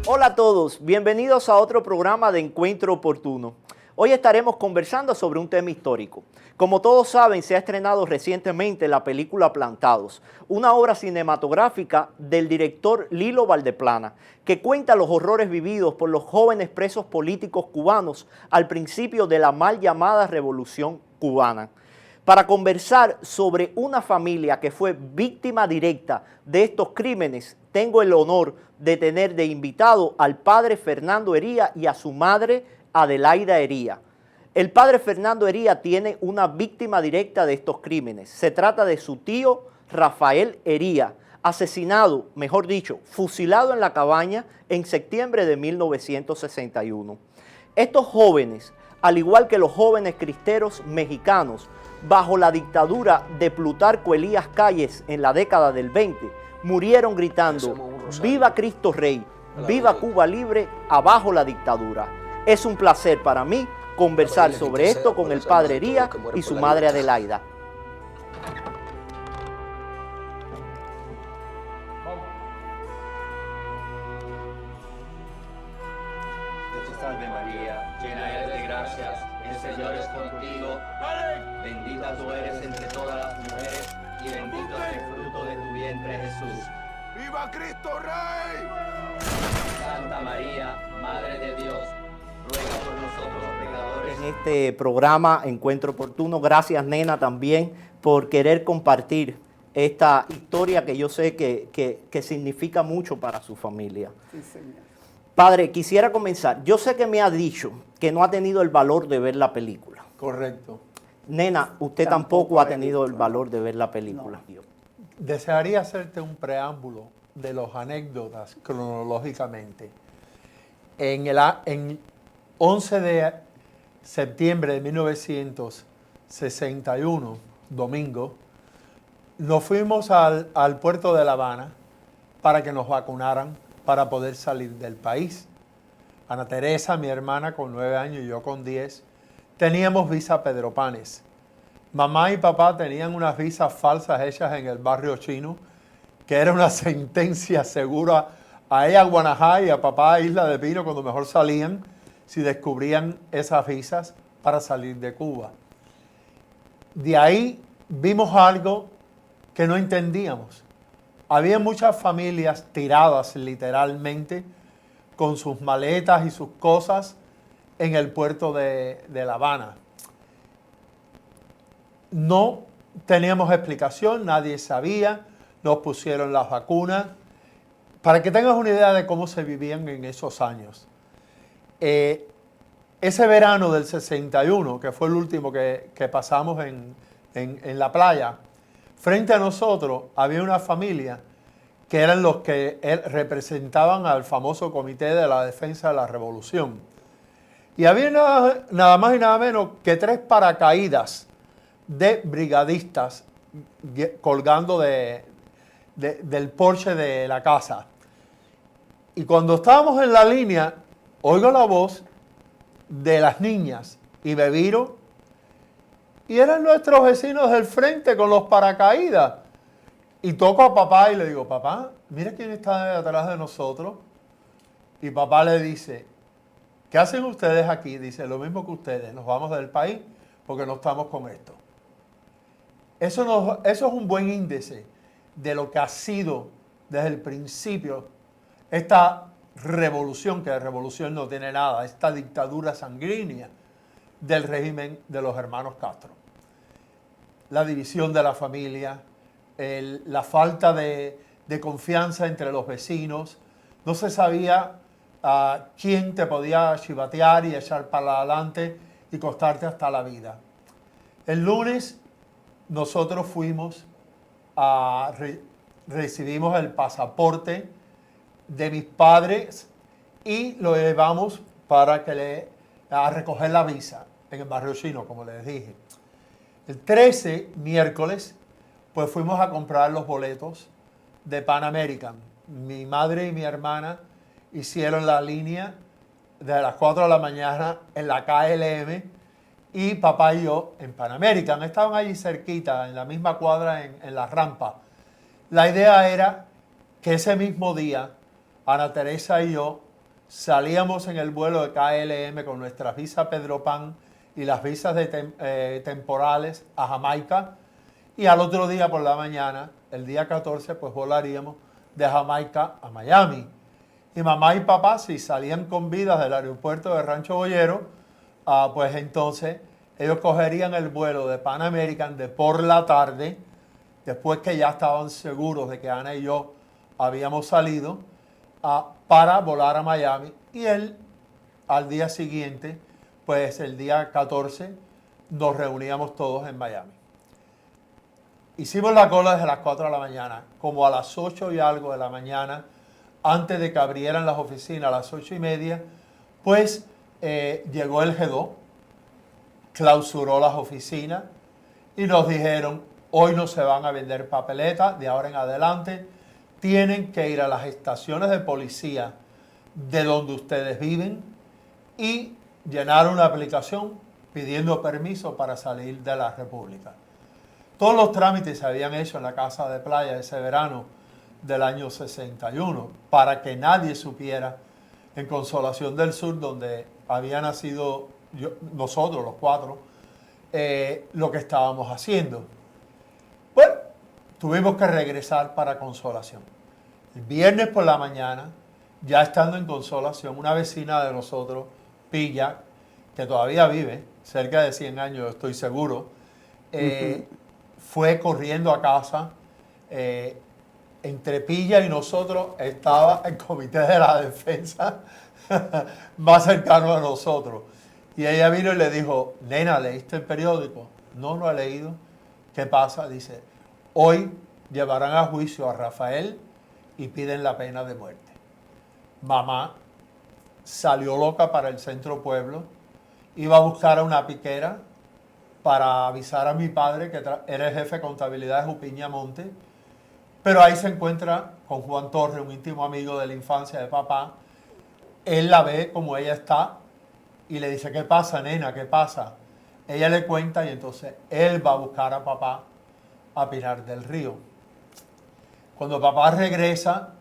Hola a todos, bienvenidos a otro programa de Encuentro Oportuno. Hoy estaremos conversando sobre un tema histórico. Como todos saben, se ha estrenado recientemente la película Plantados, una obra cinematográfica del director Lilo Valdeplana, que cuenta los horrores vividos por los jóvenes presos políticos cubanos al principio de la mal llamada Revolución Cubana. Para conversar sobre una familia que fue víctima directa de estos crímenes, tengo el honor de tener de invitado al padre Fernando Hería y a su madre Adelaida Hería. El padre Fernando Hería tiene una víctima directa de estos crímenes. Se trata de su tío Rafael Hería, asesinado, mejor dicho, fusilado en la cabaña en septiembre de 1961. Estos jóvenes, al igual que los jóvenes cristeros mexicanos, bajo la dictadura de Plutarco Elías Calles en la década del 20, murieron gritando: ¡Viva Cristo Rey! ¡Viva Cuba libre! ¡Abajo la dictadura! Es un placer para mí conversar sobre esto con el padre Hería y su madre Adelaida. Dios te salve María, llena eres de gracias, el Señor es contigo. Bendita tú eres entre todas las mujeres y bendito es el fruto de tu vientre Jesús. ¡Viva Cristo Rey! Santa María, Madre de Dios, ruega por nosotros los pecadores. En este programa Encuentro Oportuno, gracias nena también por querer compartir esta historia que yo sé que significa mucho para su familia. Sí, señor. Padre, quisiera comenzar. Yo sé que me ha dicho que no ha tenido el valor de ver la película. Correcto. Nena, usted tampoco ha tenido el valor de ver la película. No. Desearía hacerte un preámbulo de las anécdotas cronológicamente. En 11 de septiembre de 1961, domingo, nos fuimos al puerto de La Habana para que nos vacunaran para poder salir del país. Ana Teresa, mi hermana, con 9 años y yo con 10, teníamos visa Pedro Panes. Mamá y papá tenían unas visas falsas hechas en el barrio chino, que era una sentencia segura a ella a Guanajá y a papá a Isla de Pino cuando mejor salían, si descubrían esas visas para salir de Cuba. De ahí vimos algo que no entendíamos. Había muchas familias tiradas literalmente con sus maletas y sus cosas en el puerto de La Habana. No teníamos explicación, nadie sabía, nos pusieron las vacunas. Para que tengas una idea de cómo se vivían en esos años. Ese verano del 61, que fue el último que pasamos en la playa, frente a nosotros había una familia que eran los que representaban al famoso Comité de la Defensa de la Revolución. Y había nada más y nada menos que 3 paracaídas de brigadistas colgando del porche de la casa. Y cuando estábamos en la línea, oigo la voz de las niñas y me viro, y eran nuestros vecinos del frente con los paracaídas. Y toco a papá y le digo: papá, mira quién está detrás de nosotros. Y papá le dice: ¿qué hacen ustedes aquí? Dice: lo mismo que ustedes, nos vamos del país porque no estamos con esto. Eso es un buen índice de lo que ha sido desde el principio esta revolución, que de revolución no tiene nada, esta dictadura sanguínea del régimen de los hermanos Castro. La división de la familia, la falta de confianza entre los vecinos, no se sabía quién te podía chivatear y echar para adelante y costarte hasta la vida. El lunes nosotros fuimos recibimos el pasaporte de mis padres y lo llevamos para a recoger la visa en el barrio chino, como les dije. El 13, miércoles, pues fuimos a comprar los boletos de Pan American. Mi madre y mi hermana hicieron la línea de las 4 de la mañana en la KLM y papá y yo en Pan American. Estaban allí cerquita, en la misma cuadra, en la rampa. La idea era que ese mismo día Ana Teresa y yo salíamos en el vuelo de KLM con nuestras visas Pedro Pan y las visas temporales a Jamaica, y al otro día por la mañana, el día 14, pues volaríamos de Jamaica a Miami. Y mamá y papá, si salían con vida del aeropuerto de Rancho Boyero, pues entonces ellos cogerían el vuelo de Pan American de por la tarde, después que ya estaban seguros de que Ana y yo habíamos salido, para volar a Miami. Y él, al día siguiente, pues el día 14, nos reuníamos todos en Miami. Hicimos la cola desde las 4 de la mañana, como a las 8 y algo de la mañana, antes de que abrieran las oficinas, a las 8:30, pues llegó el G2, clausuró las oficinas y nos dijeron, hoy no se van a vender papeletas, de ahora en adelante tienen que ir a las estaciones de policía de donde ustedes viven y llenar una aplicación pidiendo permiso para salir de la República. Todos los trámites se habían hecho en la casa de playa ese verano del año 61 para que nadie supiera en Consolación del Sur, donde había nacido nosotros los cuatro, lo que estábamos haciendo. Bueno, tuvimos que regresar para Consolación. El viernes por la mañana, ya estando en Consolación, una vecina de nosotros, Pilla, que todavía vive, cerca de 100 años estoy seguro, fue corriendo a casa. Entre Pilla y nosotros estaba el Comité de la Defensa más cercano a nosotros. Y ella vino y le dijo, nena, ¿leíste el periódico? No, no he leído. ¿Qué pasa? Dice, hoy llevarán a juicio a Rafael y piden la pena de muerte. Mamá salió loca para el centro pueblo, iba a buscar a una piquera para avisar a mi padre, que era el jefe de contabilidad de Jupiña Monte, pero ahí se encuentra con Juan Torres, un íntimo amigo de la infancia de papá. Él la ve como ella está y le dice, ¿qué pasa, nena? ¿Qué pasa? Ella le cuenta y entonces él va a buscar a papá a Pinar del Río. Cuando papá regresa,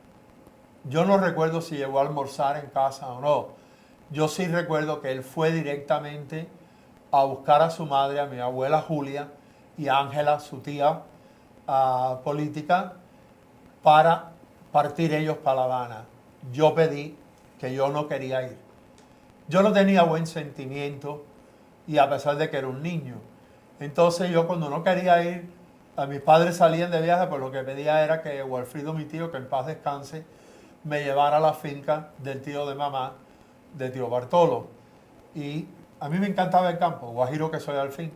yo no recuerdo si llegó a almorzar en casa o no. Yo sí recuerdo que él fue directamente a buscar a su madre, a mi abuela Julia y a Ángela, su tía política, para partir ellos para La Habana. Yo pedí que yo no quería ir. Yo no tenía buen sentimiento y a pesar de que era un niño. Entonces yo cuando no quería ir, a mis padres salían de viaje, pues lo que pedía era que Walfrido, mi tío, que en paz descanse, me llevara a la finca del tío de mamá, de tío Bartolo. Y a mí me encantaba el campo, guajiro que soy al fin.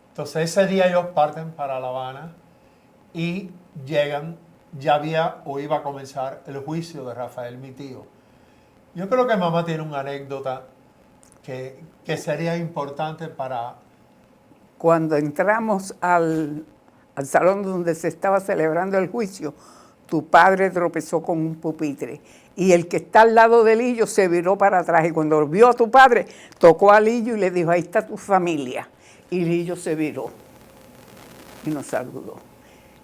Entonces ese día ellos parten para La Habana y llegan, ya había o iba a comenzar el juicio de Rafael, mi tío. Yo creo que mamá tiene una anécdota que sería importante para... Cuando entramos al salón donde se estaba celebrando el juicio, tu padre tropezó con un pupitre y el que está al lado de Lillo se viró para atrás y cuando vio a tu padre, tocó a Lillo y le dijo, ahí está tu familia. Y Lillo se viró y nos saludó.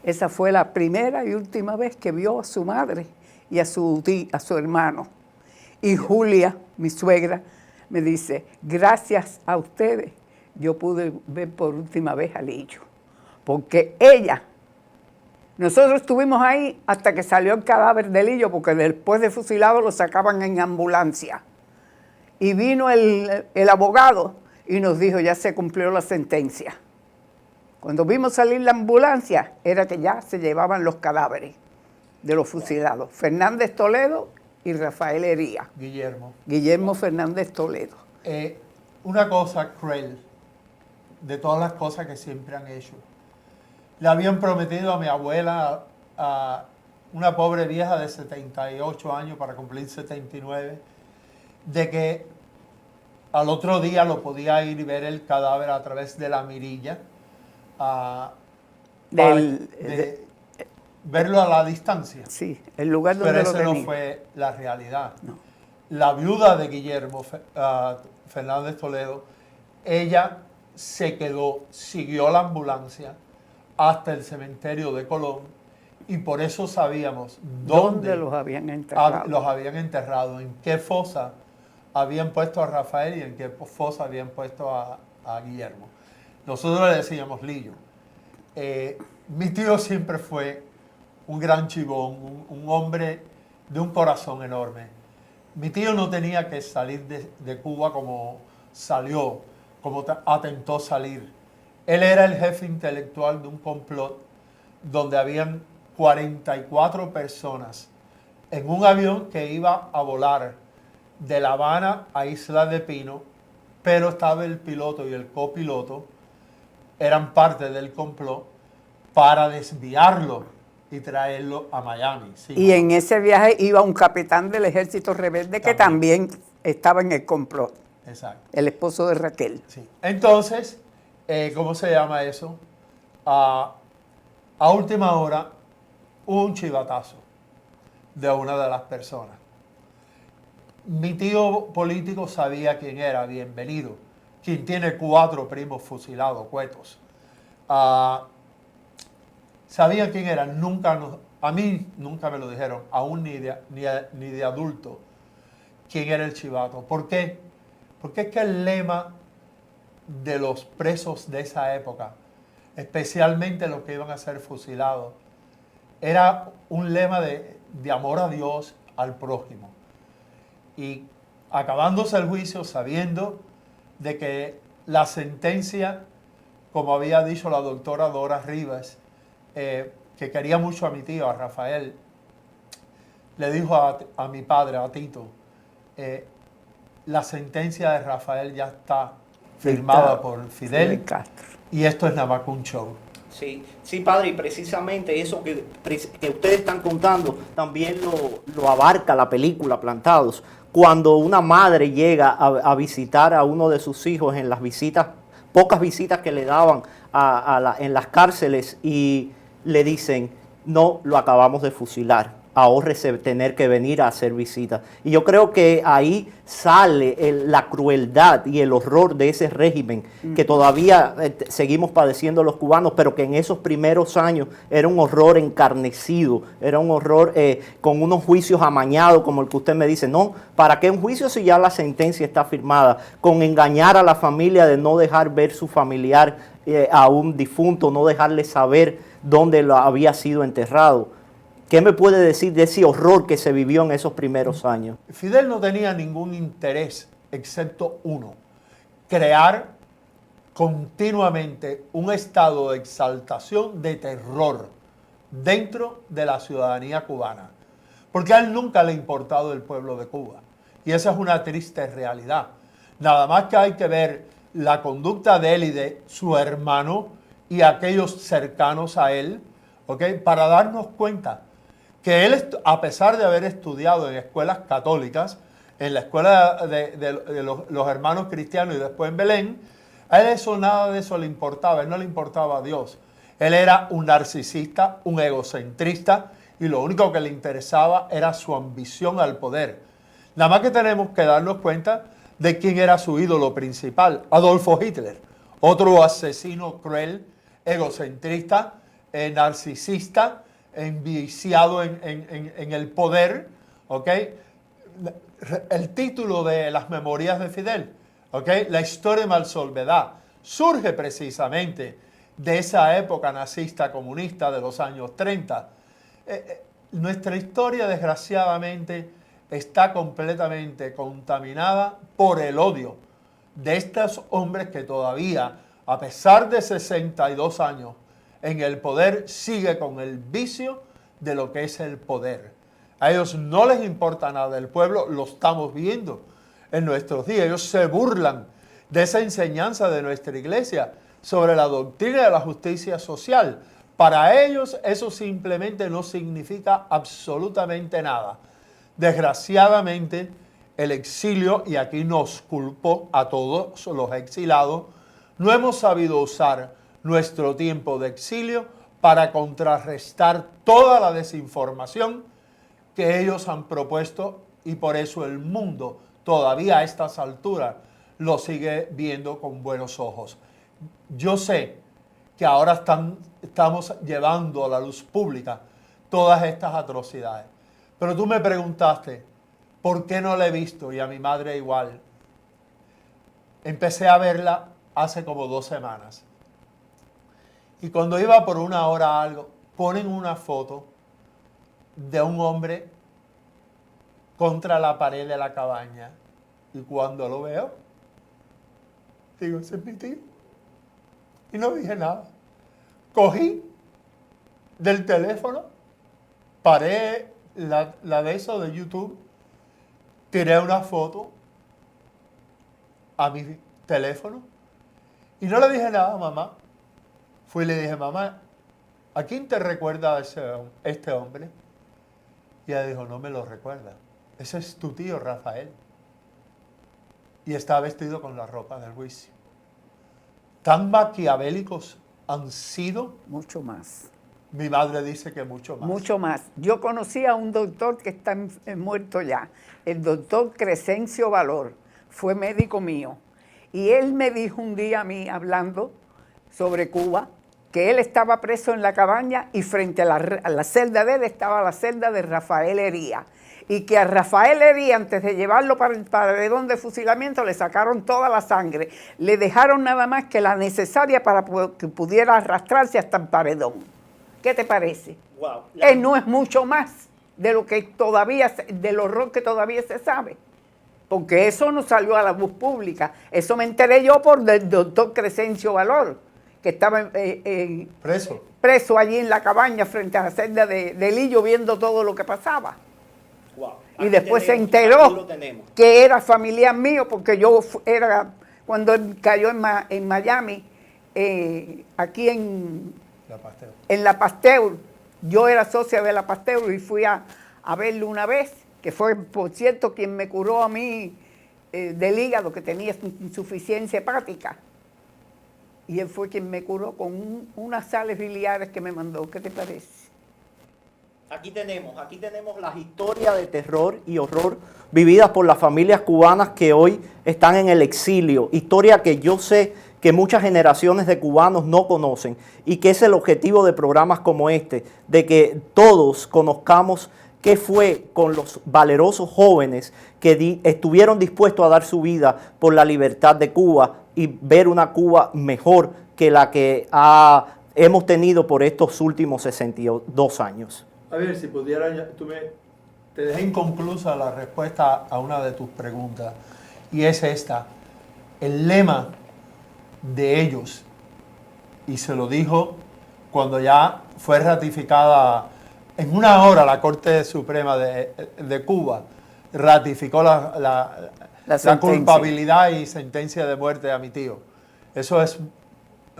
Esa fue la primera y última vez que vio a su madre y a su hermano. Y Julia, mi suegra, me dice, gracias a ustedes, yo pude ver por última vez a Lillo. Porque nosotros estuvimos ahí hasta que salió el cadáver de Lillo, porque después de fusilado lo sacaban en ambulancia. Y vino el abogado y nos dijo, ya se cumplió la sentencia. Cuando vimos salir la ambulancia, era que ya se llevaban los cadáveres de los fusilados. Fernández Toledo y Rafael Hería. Guillermo Fernández Toledo. Una cosa cruel de todas las cosas que siempre han hecho. Le habían prometido a mi abuela, a una pobre vieja de 78 años para cumplir 79, de que al otro día lo podía ir y ver el cadáver a través de la mirilla, verlo a la distancia. Sí, el lugar donde pero lo esa tenía. no fue la realidad. No. La viuda de Guillermo Fernández Toledo, ella se quedó, siguió la ambulancia hasta el cementerio de Colón y por eso sabíamos ¿Dónde los habían enterrado? los habían enterrado, en qué fosa habían puesto a Rafael y en qué fosa habían puesto a Guillermo. Nosotros le decíamos Lillo. Mi tío siempre fue un gran chibón, un hombre de un corazón enorme. Mi tío no tenía que salir de Cuba como salió, como atentó salir. Él era el jefe intelectual de un complot donde habían 44 personas en un avión que iba a volar de La Habana a Isla de Pino, pero estaba el piloto y el copiloto, eran parte del complot para desviarlo y traerlo a Miami. Sí, Y en ese viaje iba un capitán del ejército rebelde que también estaba en el complot, exacto. el esposo de Raquel. Sí. Entonces, ¿cómo se llama eso? A última hora, hubo un chivatazo de una de las personas. Mi tío político sabía quién era, Bienvenido, quien tiene 4 primos fusilados, cuetos. Sabía quién era, a mí nunca me lo dijeron, aún ni de adulto, quién era el chivato. ¿Por qué? Porque es que el lema de los presos de esa época, especialmente los que iban a ser fusilados, era un lema de amor a Dios, al prójimo. Y acabándose el juicio, sabiendo de que la sentencia, como había dicho la doctora Dora Rivas, que quería mucho a mi tío, a Rafael, le dijo a mi padre, a Tito, la sentencia de Rafael ya está firmada por Fidel Castro. y esto es nada más que un show. Sí, sí, padre, y precisamente eso que ustedes están contando también lo abarca la película Plantados. Cuando una madre llega a visitar a uno de sus hijos en las visitas, pocas visitas que le daban en las cárceles, y le dicen, no, lo acabamos de fusilar, ahórrese tener que venir a hacer visitas. Y yo creo que ahí sale la crueldad y el horror de ese régimen que todavía seguimos padeciendo los cubanos, pero que en esos primeros años era un horror encarnecido, era un horror con unos juicios amañados, como el que usted me dice. No, ¿para qué un juicio si ya la sentencia está firmada? Con engañar a la familia de no dejar ver su familiar a un difunto, no dejarle saber dónde lo había sido enterrado. ¿Qué me puede decir de ese horror que se vivió en esos primeros años? Fidel no tenía ningún interés, excepto uno: crear continuamente un estado de exaltación, de terror dentro de la ciudadanía cubana. Porque a él nunca le ha importado el pueblo de Cuba. Y esa es una triste realidad. Nada más que hay que ver la conducta de él y de su hermano y aquellos cercanos a él, ¿ok?, para darnos cuenta que él, a pesar de haber estudiado en escuelas católicas, en la escuela de los hermanos cristianos y después en Belén, a él nada de eso le importaba. A él no le importaba a Dios. Él era un narcisista, un egocentrista, y lo único que le interesaba era su ambición al poder. Nada más que tenemos que darnos cuenta de quién era su ídolo principal: Adolfo Hitler, otro asesino cruel, egocentrista, narcisista, enviciado en el poder, ¿ok? El título de las memorias de Fidel, ¿ok?, La historia de Malsolvedad, surge precisamente de esa época nazista comunista de los años 30. Nuestra historia, desgraciadamente, está completamente contaminada por el odio de estos hombres que todavía, a pesar de 62 años en el poder, sigue con el vicio de lo que es el poder. A ellos no les importa nada del pueblo, lo estamos viendo en nuestros días. Ellos se burlan de esa enseñanza de nuestra iglesia sobre la doctrina de la justicia social. Para ellos eso simplemente no significa absolutamente nada. Desgraciadamente, el exilio, y aquí nos culpo a todos los exilados, no hemos sabido usar nuestro tiempo de exilio para contrarrestar toda la desinformación que ellos han propuesto, y por eso el mundo todavía a estas alturas lo sigue viendo con buenos ojos. Yo sé que ahora estamos llevando a la luz pública todas estas atrocidades. Pero tú me preguntaste, ¿por qué no la he visto? Y a mi madre igual. Empecé a verla hace como 2 semanas. Y cuando iba por 1 hora algo, ponen una foto de un hombre contra la pared de la cabaña. Y cuando lo veo, digo, ese es mi tío. Y no dije nada. Cogí del teléfono, paré la de eso de YouTube, tiré una foto a mi teléfono y no le dije nada a mamá. Fui y le dije, mamá, ¿a quién te recuerda este hombre? Y ella dijo, no me lo recuerda. Ese es tu tío Rafael. Y está vestido con la ropa del juicio. Tan maquiavélicos han sido. Mucho más. Mi madre dice que mucho más. Mucho más. Yo conocí a un doctor que está muerto ya, el doctor Crescencio Valor, fue médico mío. Y él me dijo un día a mí, hablando sobre Cuba, que él estaba preso en la cabaña y frente a la celda de él estaba la celda de Rafael Hería. Y que a Rafael Hería, antes de llevarlo para el paredón de fusilamiento, le sacaron toda la sangre. Le dejaron nada más que la necesaria para que pudiera arrastrarse hasta el paredón. ¿Qué te parece? Wow. No es mucho más de lo que todavía, del horror que todavía se sabe. Porque eso no salió a la luz pública. Eso me enteré yo por el doctor Crescencio Valor, que estaba preso allí en la cabaña frente a la celda de Lillo viendo todo lo que pasaba. Wow. Y después se enteró que era familiar mío, porque yo era, cuando él cayó en Miami, aquí en La Pasteur, yo era socia de La Pasteur y fui a verlo una vez, que fue, por cierto, quien me curó a mí del hígado, que tenía insuficiencia hepática. Y él fue quien me curó con unas sales biliares que me mandó. ¿Qué te parece? Aquí tenemos las historias de terror y horror vividas por las familias cubanas que hoy están en el exilio. Historia que yo sé que muchas generaciones de cubanos no conocen y que es el objetivo de programas como este, de que todos conozcamos qué fue con los valerosos jóvenes que estuvieron dispuestos a dar su vida por la libertad de Cuba y ver una Cuba mejor que la que hemos tenido por estos últimos 62 años. A ver, si pudiera, te dejé inconclusa la respuesta a una de tus preguntas, y es esta. El lema de ellos, y se lo dijo cuando ya fue ratificada en 1 hora la Corte Suprema de Cuba, ratificó la culpabilidad y sentencia de muerte a mi tío. Eso es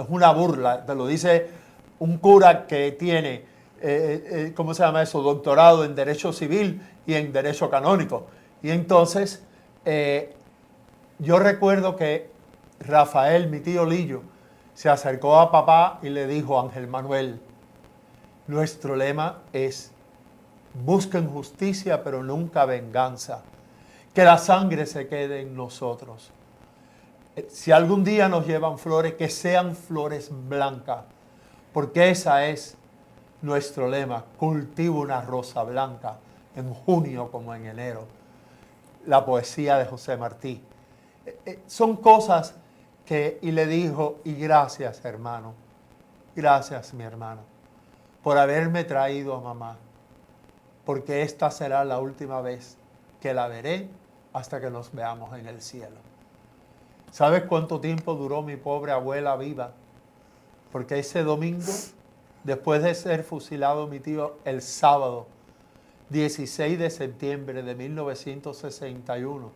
una burla, te lo dice un cura que tiene ¿cómo se llama eso? Doctorado en Derecho Civil y en Derecho Canónico. Y entonces, yo recuerdo que Rafael, mi tío Lillo, se acercó a papá y le dijo, Ángel Manuel, nuestro lema es, busquen justicia pero nunca venganza, que la sangre se quede en nosotros. Si algún día nos llevan flores, que sean flores blancas, porque esa es nuestro lema, cultivo una rosa blanca en junio como en enero. La poesía de José Martí. Son cosas que, y le dijo, y gracias hermano, gracias mi hermano, por haberme traído a mamá, porque esta será la última vez que la veré hasta que nos veamos en el cielo. ¿Sabes cuánto tiempo duró mi pobre abuela viva? Porque ese domingo, después de ser fusilado mi tío el sábado 16 de septiembre de 1961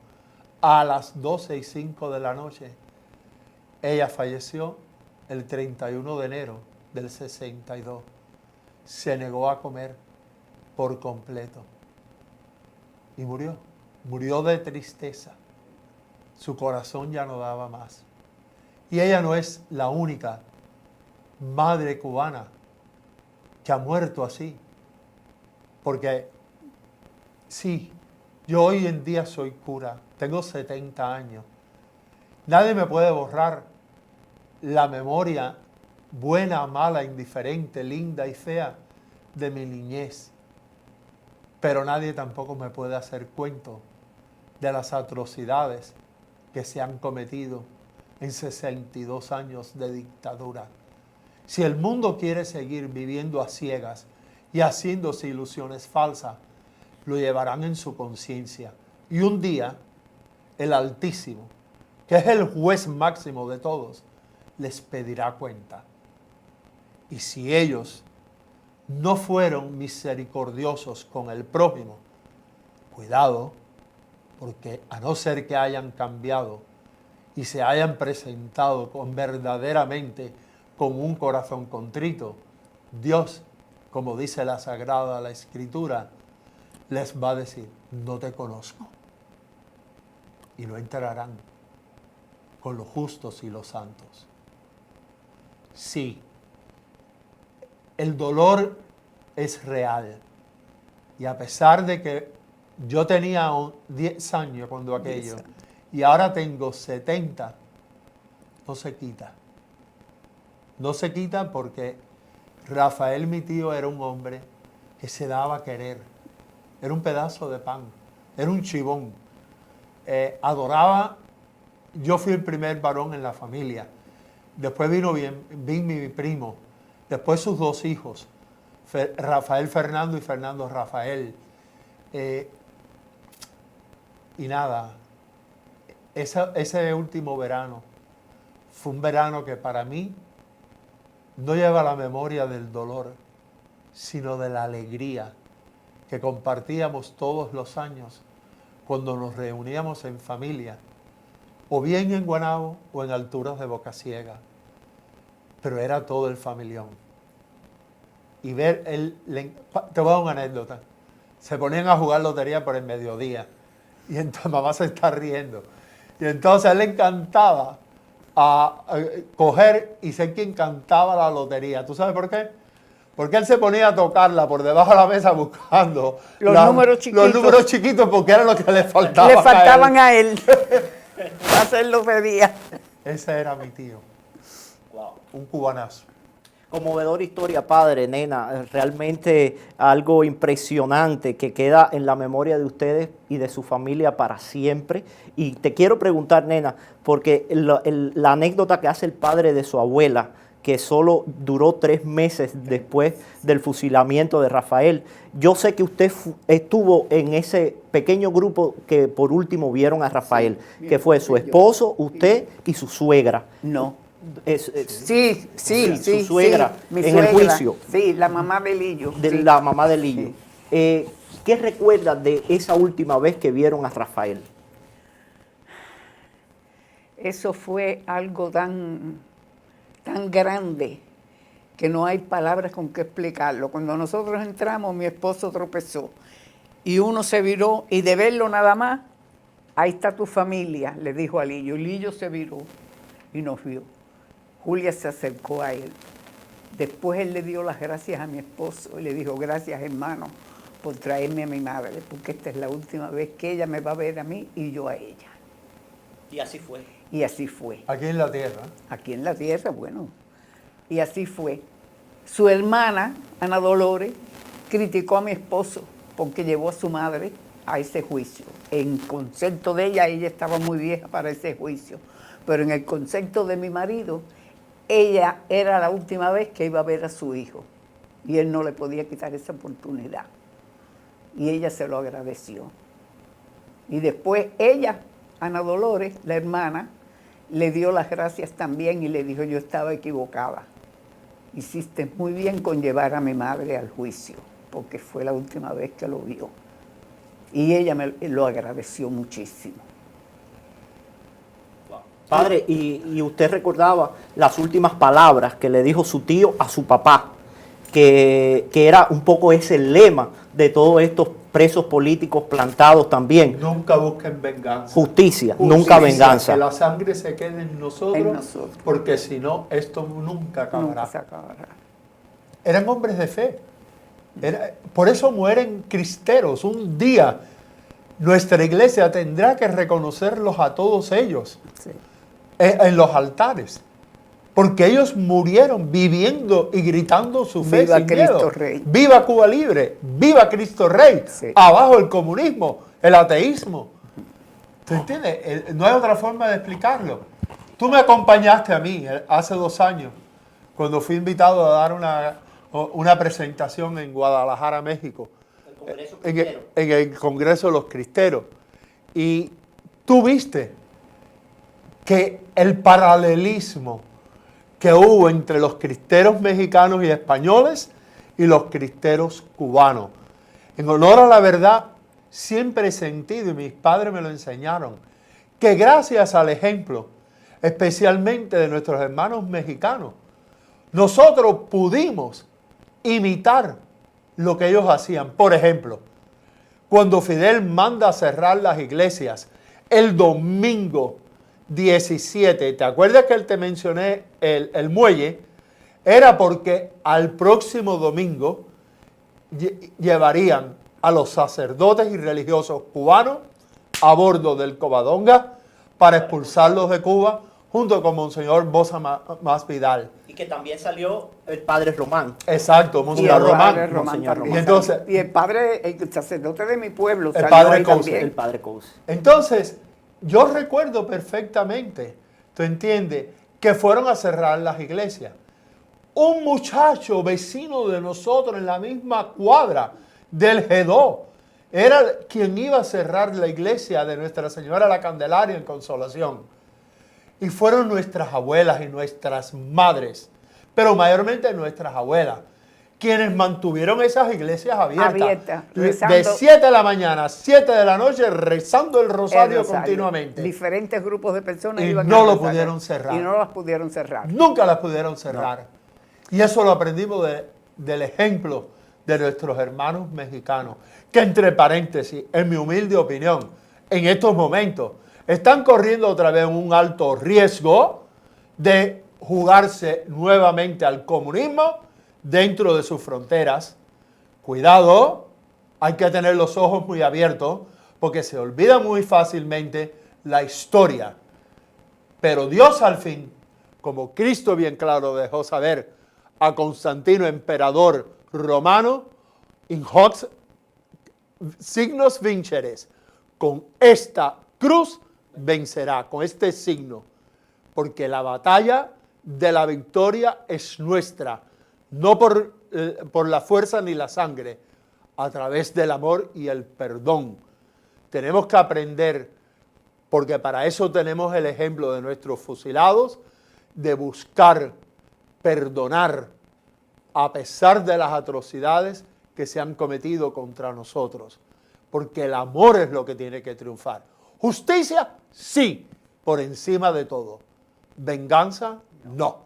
a las 12:05 de la noche, ella falleció el 31 de enero del 62. Se negó a comer por completo y murió. Murió de tristeza. Su corazón ya no daba más. Y ella no es la única madre cubana que ha muerto así. Porque sí, yo hoy en día soy cura, tengo 70 años. Nadie me puede borrar la memoria buena, mala, indiferente, linda y fea de mi niñez. pero nadie tampoco me puede hacer cuento de las atrocidades que se han cometido en 62 años de dictadura. Si el mundo quiere seguir viviendo a ciegas y haciéndose ilusiones falsas, lo llevarán en su conciencia. Y un día, el Altísimo, que es el juez máximo de todos, les pedirá cuenta. Y si ellos no fueron misericordiosos con el prójimo, cuidado, porque a no ser que hayan cambiado y se hayan presentado verdaderamente con un corazón contrito, Dios, como dice la Sagrada Escritura, les va a decir, no te conozco. Y no entrarán con los justos y los santos. Sí, el dolor es real. Y a pesar de que yo tenía 10 años cuando aquello, y ahora tengo 70, no se quita. No se quita porque Rafael, mi tío, era un hombre que se daba a querer. Era un pedazo de pan, era un chibón. Adoraba, yo fui el primer varón en la familia. Después vino mi primo, después sus dos hijos, Rafael Fernando y Fernando Rafael. Y nada, ese último verano fue un verano que para mí no lleva la memoria del dolor, sino de la alegría que compartíamos todos los años cuando nos reuníamos en familia, o bien en Guaynabo o en alturas de Boca Ciega, pero era todo el familión. Y ver te voy a dar una anécdota. Se ponían a jugar lotería por el mediodía y entonces mamá se está riendo. Y entonces a él le encantaba a coger y ser quien cantaba la lotería. ¿Tú sabes por qué? Porque él se ponía a tocarla por debajo de la mesa buscando los números chiquitos. Los números chiquitos porque era lo que le faltaba. Le faltaban a él. Para hacer lotería. Ese era mi tío. Wow. Un cubanazo. Conmovedora historia, padre, nena, realmente algo impresionante que queda en la memoria de ustedes y de su familia para siempre. Y te quiero preguntar, nena, porque la anécdota que hace el padre de su abuela, que solo duró 3 meses después del fusilamiento de Rafael, yo sé que usted estuvo en ese pequeño grupo que por último vieron a Rafael, sí, que fue su esposo, usted y su suegra. No. Sí, Sí, su suegra, mi en suegra, el juicio. Sí, la mamá de Lillo. De sí. la mamá de Lillo. Sí. ¿Qué recuerdas de esa última vez que vieron a Rafael? Eso fue algo tan grande que no hay palabras con que explicarlo. Cuando nosotros entramos, mi esposo tropezó y uno se viró y de verlo nada más, ahí está tu familia, le dijo a Lillo. Lillo se viró y nos vio. Julia se acercó a él. Después él le dio las gracias a mi esposo y le dijo, gracias hermano por traerme a mi madre, porque esta es la última vez que ella me va a ver a mí y yo a ella. Y así fue. Y así fue. Aquí en la tierra. Aquí en la tierra, bueno. Y así fue. Su hermana, Ana Dolores, criticó a mi esposo porque llevó a su madre a ese juicio. En concepto de ella estaba muy vieja para ese juicio. Pero en el concepto de mi marido, ella era la última vez que iba a ver a su hijo. Y él no le podía quitar esa oportunidad. Y ella se lo agradeció. Y después ella, Ana Dolores, la hermana, le dio las gracias también y le dijo, yo estaba equivocada. Hiciste muy bien con llevar a mi madre al juicio, porque fue la última vez que lo vio. Y ella me lo agradeció muchísimo. Padre, y usted recordaba las últimas palabras que le dijo su tío a su papá, que era un poco ese lema de todos estos presos políticos plantados también. Nunca busquen venganza. Justicia, nunca venganza. Que la sangre se quede en nosotros, porque si no, esto nunca acabará. Nunca se acabará. Eran hombres de fe. Por eso mueren cristeros. Un día nuestra iglesia tendrá que reconocerlos a todos ellos. Sí. En los altares. Porque ellos murieron viviendo y gritando su fe Viva sin Cristo miedo. Rey. Viva Cuba Libre, viva Cristo Rey. Sí. Abajo el comunismo, el ateísmo. ¿Te entiendes? No hay otra forma de explicarlo. Tú me acompañaste a mí hace 2 años, cuando fui invitado a dar una presentación en Guadalajara, México, en el Congreso de los Cristeros. Y tú viste que el paralelismo que hubo entre los cristeros mexicanos y españoles y los cristeros cubanos. En honor a la verdad, siempre he sentido, y mis padres me lo enseñaron, que gracias al ejemplo, especialmente de nuestros hermanos mexicanos, nosotros pudimos imitar lo que ellos hacían. Por ejemplo, cuando Fidel manda a cerrar las iglesias el domingo 17, ¿te acuerdas que te mencioné el muelle? Era porque al próximo domingo llevarían a los sacerdotes y religiosos cubanos a bordo del Covadonga para expulsarlos de Cuba junto con Monseñor Bosa Masvidal. Y que también salió el padre Román. Exacto, Y el Monseñor Román. padre Román Monseñor también. Y entonces- Y el padre, el sacerdote de mi pueblo, El salió padre ahí Couso. también. El padre Couso. Entonces, yo recuerdo perfectamente, ¿tú entiendes?, que fueron a cerrar las iglesias. Un muchacho vecino de nosotros en la misma cuadra del G2 era quien iba a cerrar la iglesia de Nuestra Señora la Candelaria en Consolación. Y fueron nuestras abuelas y nuestras madres, pero mayormente nuestras abuelas, quienes mantuvieron esas iglesias abiertas. De Rezando. 7 de la mañana a 7 de la noche, rezando el rosario, continuamente. Diferentes grupos de personas Y iban no a lo rezar. pudieron cerrar. Y no las pudieron cerrar. Nunca las pudieron cerrar. Y eso lo aprendimos del ejemplo de nuestros hermanos mexicanos, que entre paréntesis, en mi humilde opinión, en estos momentos, están corriendo otra vez un alto riesgo de jugarse nuevamente al comunismo dentro de sus fronteras. Cuidado, hay que tener los ojos muy abiertos, porque se olvida muy fácilmente la historia. Pero Dios al fin, como Cristo bien claro dejó saber a Constantino, emperador romano, in hoc signos vinceres, con esta cruz vencerá, con este signo, porque la batalla de la victoria es nuestra, no por la fuerza ni la sangre, a través del amor y el perdón. Tenemos que aprender, porque para eso tenemos el ejemplo de nuestros fusilados, de buscar perdonar a pesar de las atrocidades que se han cometido contra nosotros, porque el amor es lo que tiene que triunfar. Justicia, sí, por encima de todo. Venganza, no.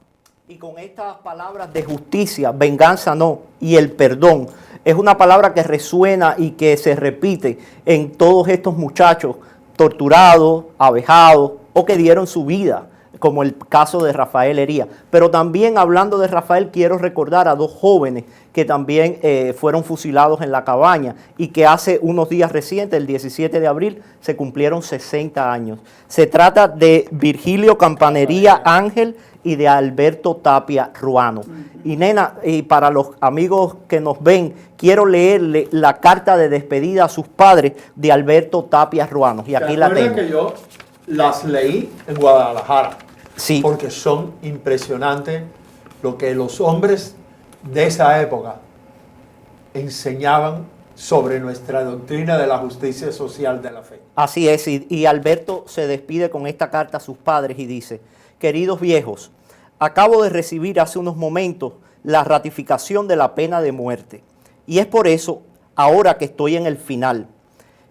Y con estas palabras de justicia, venganza no, y el perdón, es una palabra que resuena y que se repite en todos estos muchachos torturados, abejados o que dieron su vida, como el caso de Rafael Hería. Pero también hablando de Rafael, quiero recordar a 2 jóvenes que también fueron fusilados en La Cabaña y que hace unos días recientes, el 17 de abril, se cumplieron 60 años. Se trata de Virgilio Campanería Ángel y de Alberto Tapia Ruano. Y nena, y para los amigos que nos ven, quiero leerle la carta de despedida a sus padres de Alberto Tapia Ruano. Y aquí la tengo. que yo las leí en Guadalajara? Sí. Porque son impresionantes lo que los hombres de esa época enseñaban sobre nuestra doctrina de la justicia social de la fe. Así es, y Alberto se despide con esta carta a sus padres y dice: queridos viejos, acabo de recibir hace unos momentos la ratificación de la pena de muerte. Y es por eso, ahora que estoy en el final,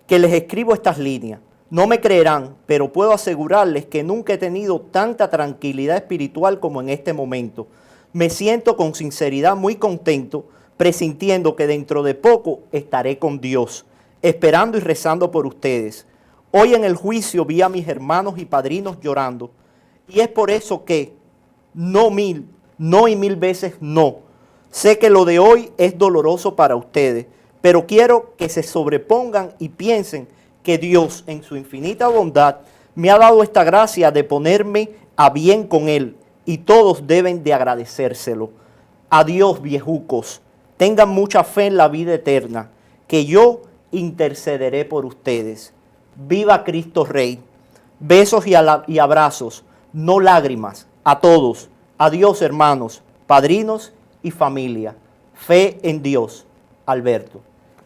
que les escribo estas líneas. No me creerán, pero puedo asegurarles que nunca he tenido tanta tranquilidad espiritual como en este momento. Me siento con sinceridad muy contento, presintiendo que dentro de poco estaré con Dios, esperando y rezando por ustedes. Hoy en el juicio vi a mis hermanos y padrinos llorando, y es por eso que, no y 1000 veces no. Sé que lo de hoy es doloroso para ustedes, pero quiero que se sobrepongan y piensen que Dios, en su infinita bondad, me ha dado esta gracia de ponerme a bien con Él y todos deben de agradecérselo. Adiós, viejucos. Tengan mucha fe en la vida eterna, que yo intercederé por ustedes. Viva Cristo Rey. Besos y abrazos, no lágrimas, a todos. Adiós, hermanos, padrinos y familia. Fe en Dios, Alberto.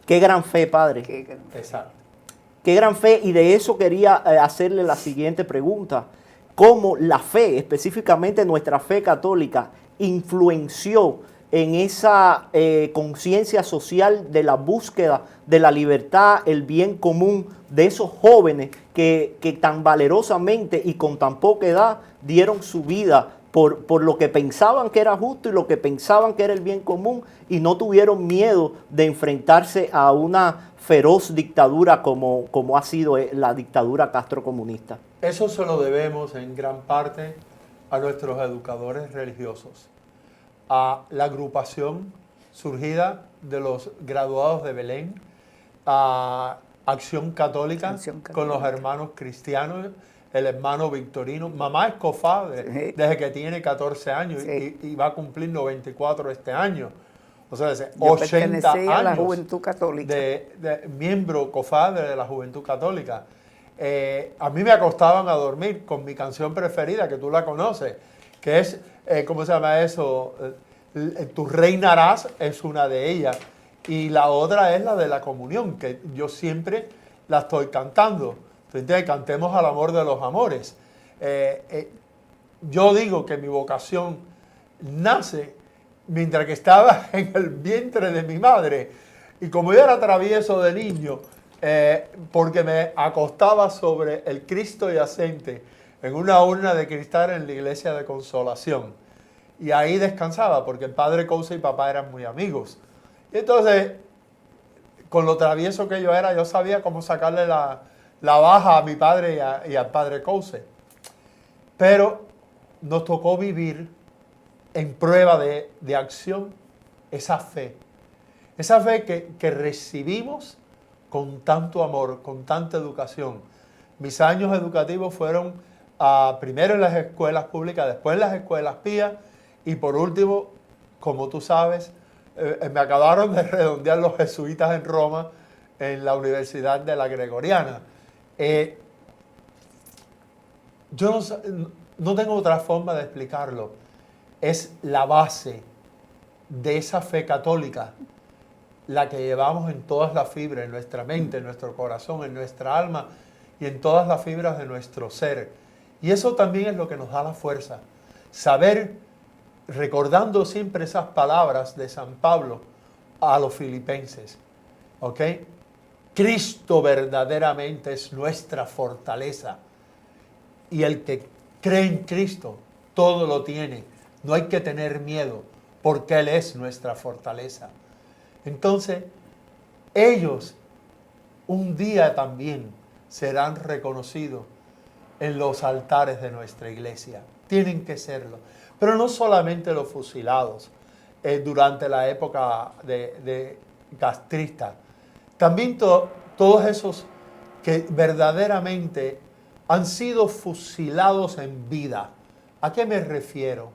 Qué gran fe, padre. Qué gran fe. Exacto. Qué gran fe, y de eso quería hacerle la siguiente pregunta. ¿Cómo la fe, específicamente nuestra fe católica, influenció en esa conciencia social de la búsqueda de la libertad, el bien común de esos jóvenes que tan valerosamente y con tan poca edad dieron su vida por lo que pensaban que era justo y lo que pensaban que era el bien común, y no tuvieron miedo de enfrentarse a una feroz dictadura como ha sido la dictadura castrocomunista? Eso se lo debemos en gran parte a nuestros educadores religiosos, a la agrupación surgida de los graduados de Belén, a Acción Católica, Acción Católica. con los hermanos cristianos, el hermano Victorino. Mamá es cofrade Sí. desde que tiene 14 años Sí. y va a cumplir 94 este año. O sea, Yo 80 pertenecía a la años Juventud Católica. de miembro cofrade de la Juventud Católica. A mí me acostaban a dormir con mi canción preferida, que tú la conoces, que es, ¿cómo se llama eso? Tu reinarás, es una de ellas. Y la otra es la de la comunión, que yo siempre la estoy cantando. Entonces, cantemos al amor de los amores. Yo digo que mi vocación nace mientras que estaba en el vientre de mi madre. Y como yo era travieso de niño, porque me acostaba sobre el Cristo yacente en una urna de cristal en la iglesia de Consolación. Y ahí descansaba, porque el padre Couce y papá eran muy amigos. Y entonces, con lo travieso que yo era, yo sabía cómo sacarle la baja a mi padre y al padre Couce. Pero nos tocó vivir en prueba de acción esa fe. Esa fe que recibimos con tanto amor, con tanta educación. Mis años educativos fueron primero en las escuelas públicas, después en las escuelas pías, y por último, como tú sabes, me acabaron de redondear los jesuitas en Roma, en la Universidad de la Gregoriana. Yo no tengo otra forma de explicarlo. Es la base de esa fe católica, la que llevamos en todas las fibras, en nuestra mente, en nuestro corazón, en nuestra alma y en todas las fibras de nuestro ser. Y eso también es lo que nos da la fuerza. Saber, recordando siempre esas palabras de San Pablo a los filipenses, ¿ok? Cristo verdaderamente es nuestra fortaleza. Y el que cree en Cristo, todo lo tiene. No hay que tener miedo, porque Él es nuestra fortaleza. Entonces, ellos un día también serán reconocidos en los altares de nuestra iglesia. Tienen que serlo. Pero no solamente los fusilados durante la época de castrista. También todos esos que verdaderamente han sido fusilados en vida. ¿A qué me refiero?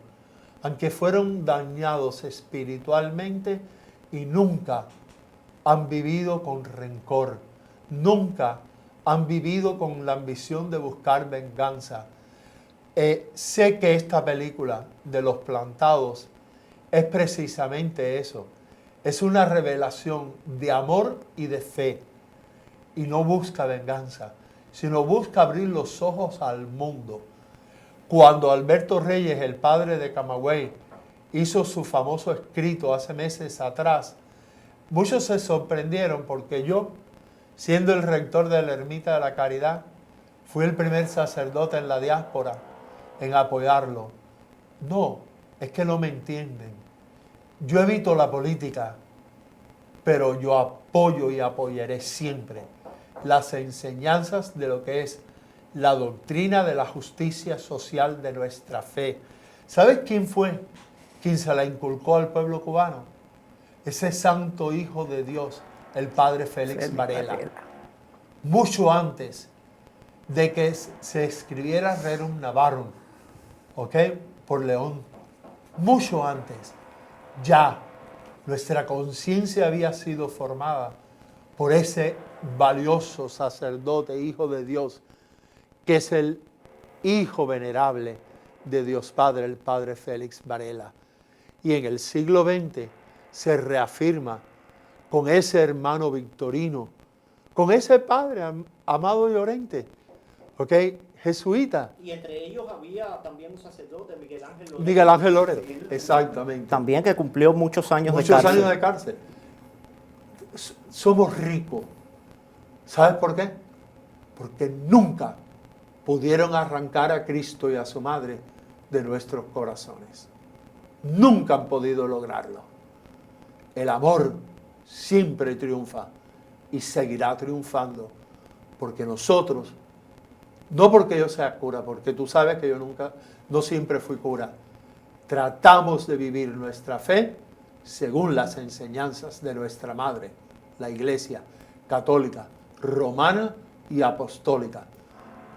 Aunque fueron dañados espiritualmente y nunca han vivido con rencor, nunca han vivido con la ambición de buscar venganza. Sé que esta película de Los Plantados es precisamente eso. Es una revelación de amor y de fe. Y no busca venganza, sino busca abrir los ojos al mundo. Cuando Alberto Reyes, el padre de Camagüey, hizo su famoso escrito hace meses atrás, muchos se sorprendieron porque yo, siendo el rector de la Ermita de la Caridad, fui el primer sacerdote en la diáspora en apoyarlo. No, es que no me entienden. Yo evito la política, pero yo apoyo y apoyaré siempre las enseñanzas de lo que es la doctrina de la justicia social de nuestra fe. ¿Sabes quién fue quien se la inculcó al pueblo cubano? Ese santo hijo de Dios, el padre Félix Varela. Mucho antes de que se escribiera Rerum Navarum, ¿ok? por León. Mucho antes, ya nuestra conciencia había sido formada por ese valioso sacerdote, Hijo de Dios, que es el Hijo venerable de Dios Padre, el Padre Félix Varela. Y en el siglo XX se reafirma con ese hermano Victorino, con ese padre Amado Llorente, ¿ok? Jesuita. Y entre ellos había también un sacerdote, Miguel Ángel Loreto. Miguel Ángel Loreto, exactamente. También que cumplió muchos años de Muchos cárcel. años de cárcel. Somos ricos. ¿Sabes por qué? Porque nunca pudieron arrancar a Cristo y a su madre de nuestros corazones. Nunca han podido lograrlo. El amor siempre triunfa y seguirá triunfando, porque nosotros, no porque yo sea cura, porque tú sabes que yo no siempre fui cura, tratamos de vivir nuestra fe según las enseñanzas de nuestra madre, la Iglesia católica, romana y apostólica,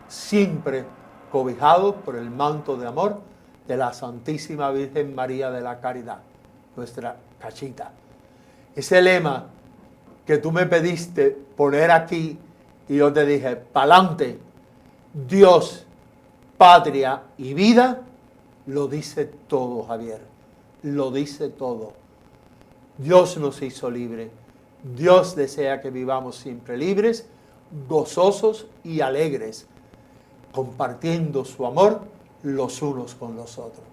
siempre cobijados por el manto de amor de la Santísima Virgen María de la Caridad, nuestra cachita. Ese lema que tú me pediste poner aquí y yo te dije, pa'lante, Dios, patria y vida, lo dice todo, Javier, lo dice todo. Dios nos hizo libres. Dios desea que vivamos siempre libres, gozosos y alegres, compartiendo su amor los unos con los otros.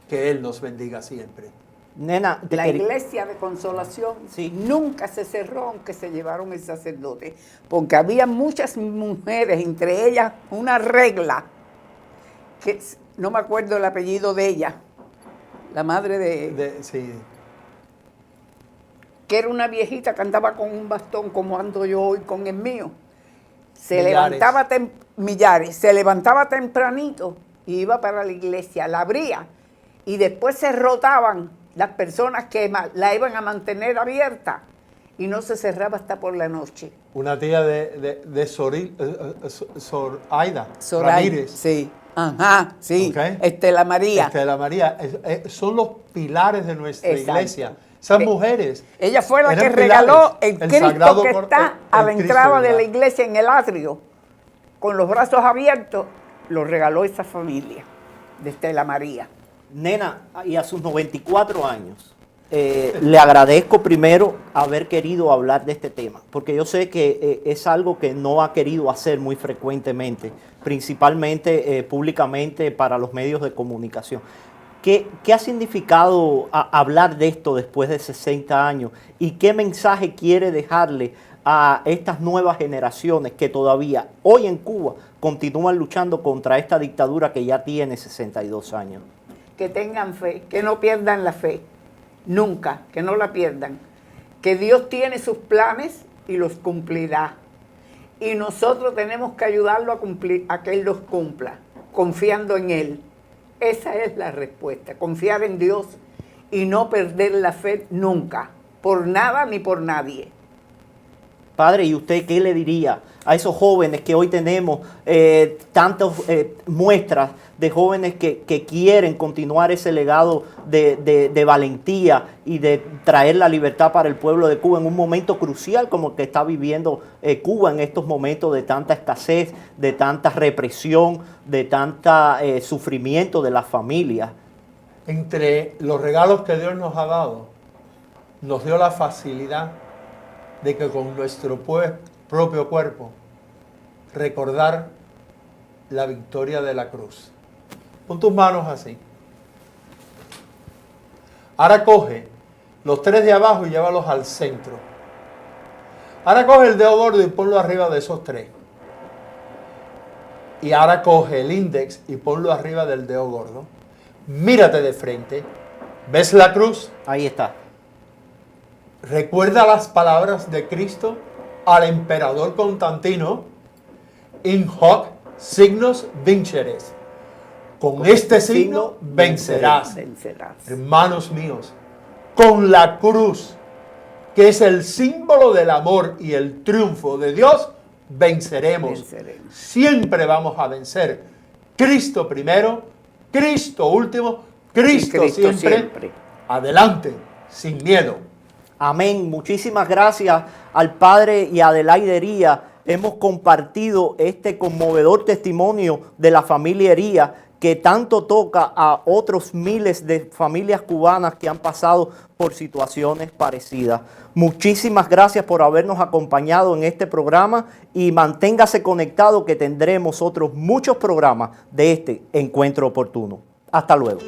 Que Él nos bendiga siempre. Nena, La iglesia de Consolación Sí. nunca se cerró aunque se llevaron el sacerdote, porque había muchas mujeres, entre ellas una regla, que no me acuerdo el apellido de ella, la madre Sí. que era una viejita que andaba con un bastón como ando yo hoy con el mío. Millares. Se levantaba tempranito y iba para la iglesia, la abría y después se rotaban las personas que la iban a mantener abierta y no se cerraba hasta por la noche. Una tía de Zoraida Soraya, Ramírez. sí, ajá, sí, Ok. Estela María. Estela María, son los pilares de nuestra Exacto. iglesia. Esas mujeres. Ella fue la eran que pilares. regaló el Cristo Sagrado que está a la Cristo, entrada de ¿verdad? la iglesia en el atrio, con los brazos abiertos, lo regaló esa familia de Estela María. Nena, y a sus 94 años, le agradezco primero haber querido hablar de este tema, porque yo sé que es algo que no ha querido hacer muy frecuentemente, principalmente públicamente para los medios de comunicación. ¿Qué ha significado hablar de esto después de 60 años? ¿Y qué mensaje quiere dejarle a estas nuevas generaciones que todavía hoy en Cuba continúan luchando contra esta dictadura que ya tiene 62 años? Que tengan fe, que no pierdan la fe, nunca, que no la pierdan. Que Dios tiene sus planes y los cumplirá. Y nosotros tenemos que ayudarlo a cumplir, a que Él los cumpla, confiando en Él. Esa es la respuesta, confiar en Dios y no perder la fe nunca, por nada ni por nadie. Padre, ¿y usted qué le diría a esos jóvenes que hoy tenemos tantas muestras de jóvenes que quieren continuar ese legado de valentía y de traer la libertad para el pueblo de Cuba en un momento crucial como el que está viviendo Cuba en estos momentos de tanta escasez, de tanta represión, de tanta sufrimiento de las familias? Entre los regalos que Dios nos ha dado, nos dio la facilidad de que con nuestro propio cuerpo recordar la victoria de la cruz. Pon tus manos así. Ahora coge los tres de abajo y llévalos al centro. Ahora coge el dedo gordo y ponlo arriba de esos tres. Y ahora coge el índice y ponlo arriba del dedo gordo. Mírate de frente. ¿Ves la cruz? Ahí está. Recuerda las palabras de Cristo al emperador Constantino: in hoc signos vinceres. Con este signo vencerás. Hermanos míos, con la cruz, que es el símbolo del amor y el triunfo de Dios, venceremos. Siempre vamos a vencer. Cristo primero, Cristo último, Cristo, Cristo siempre. Adelante, sin miedo. Amén. Muchísimas gracias al padre y a Adelaide Hería. Hemos compartido este conmovedor testimonio de la familia Hería, que tanto toca a otros miles de familias cubanas que han pasado por situaciones parecidas. Muchísimas gracias por habernos acompañado en este programa y manténgase conectado que tendremos otros muchos programas de este Encuentro Oportuno. Hasta luego.